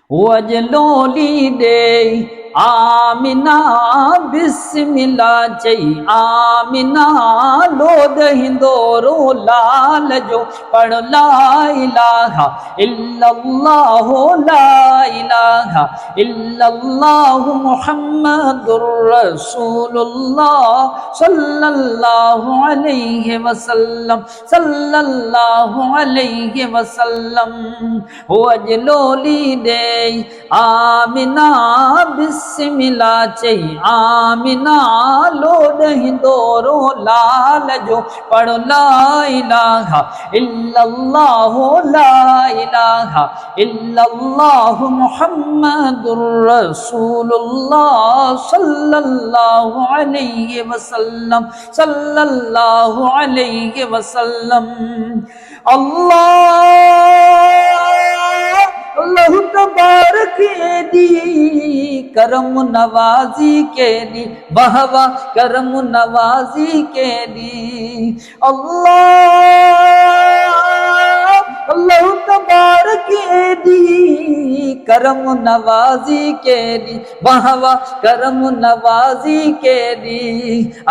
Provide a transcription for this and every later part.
वजलोली दे आमिना बिस्मिल्लाह चई आमिना लोद हिंदोरो लाल जो पढ़ ला इलाहा इल्लल्लाह ला इलाहा इल्लल्लाह मुहम्मदुर रसूलुल्लाह सल्लल्लाहु अलैहि वसल्लम सल्लल्लाहु अलैहि वसल्लम वजलोली दे आमिना बिस्मिल्लाह चई आमिना लोड हिंदोरो लाल जो पढ़ ला इलाहा इल्लल्लाह ला इलाहा इल्लल्लाह मुहम्मदुर रसूलुल्लाह सल्लल्लाहु अलैहि वसल्लम सल्लल्लाहु अलैहि वसल्लम। अल्लाह तबारक दी करम नवाजी के दी वाह वाह करम नवाजी के दी अल्लाह तबारक दी करम नवाजी के दी वाह वाह करम नवाजी के दी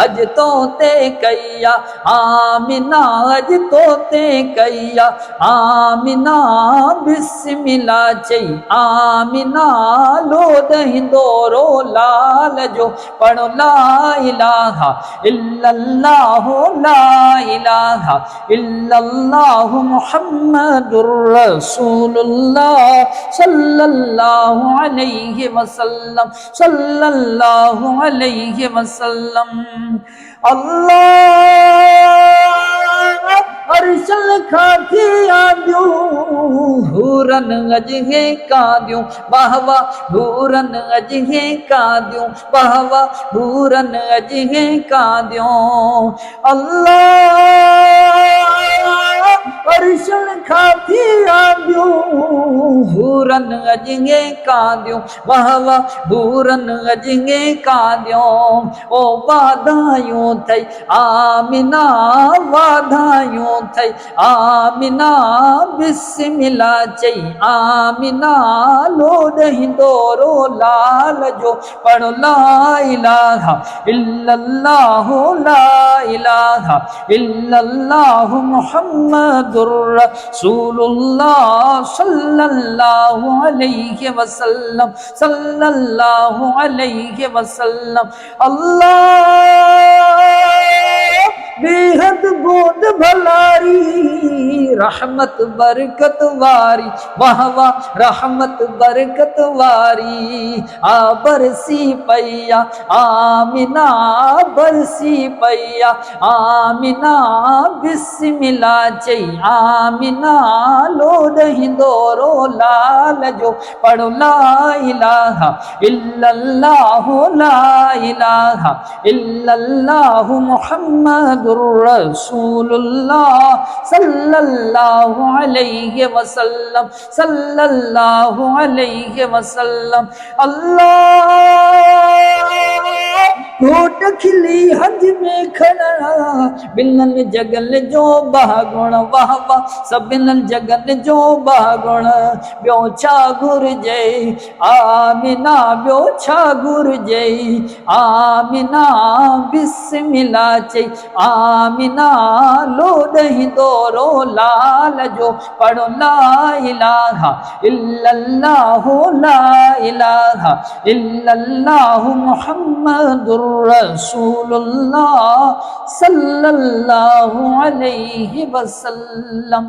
अज तो ते कैया आमिना अज तो ते कैया आमिना बिस्मिल्लाह चई आमिना लोद हिंदोरो लाल जो पढ़ ला इलाहा इल्लल्लाह ला इलाहा इल्लल्लाह मुहम्मदुर रसूलुल्लाह सल्लल्लाहु अलैहि वसल्लम सल्लल्लाहु अलैहि वसल्लम। अल्लाह अरशल खाती आद्यो हूरन अजहे काद्यो वाह वाह हूरन अजहे काद्यो वाह वाह हूरन अजहे काद्यो अल्लाह अरशल खाती आद्यो हूरन अजहे काद्यो वाह वाह हूरन अजहे काद्यो ओ वादायूं थई आमिना वादायूं थई आमिना बिस्मिल्लाह चई आमिना लोड हिंदोरो लाल जो पढ़ ला इलाहा इल्लल्लाह ला इलाहा इल्लल्लाह मुहम्मदुर रसूलुल्लाह सल्लल्लाहु अलैहि वसल्लम सल्लल्लाहु अलैहि वसल्लम। अल्लाह बेहद बोध भलारी रहमत बरकत वारी वाह वाह रहमत बरकत वारी आ बरसी पैया आमिना बरसी पैया आमिना बिस्मिल्लाह चई आमिना लोड हिंदोरो लाल जो पढ़ ला इलाहा इल्लल्लाह ला इलाहा इल्लल्लाह मुहम्मदुर रसूलुल्लाह सल्लल्लाहु अलैहि वसल्लम सल्लल्लाहु अलैहि वसल्लम। अल्लाह घोट खिली हज में खड़ा बिलन जगल जो बागुण वाह वाह सबिलन जगल जो बागुण ॿियो छा घुरिजे आमिना ॿियो छा घुरिजे आमिना बिस्मिल्लाह चई आमिना लोड हिंदोरो लाल जो पढ़ ला इलाहा इल्लल्लाह ला इलाहा इल्लल्लाह मुहम्मदुर रसूलुल्लाह सल्लल्लाहु अलैहि वसल्लम।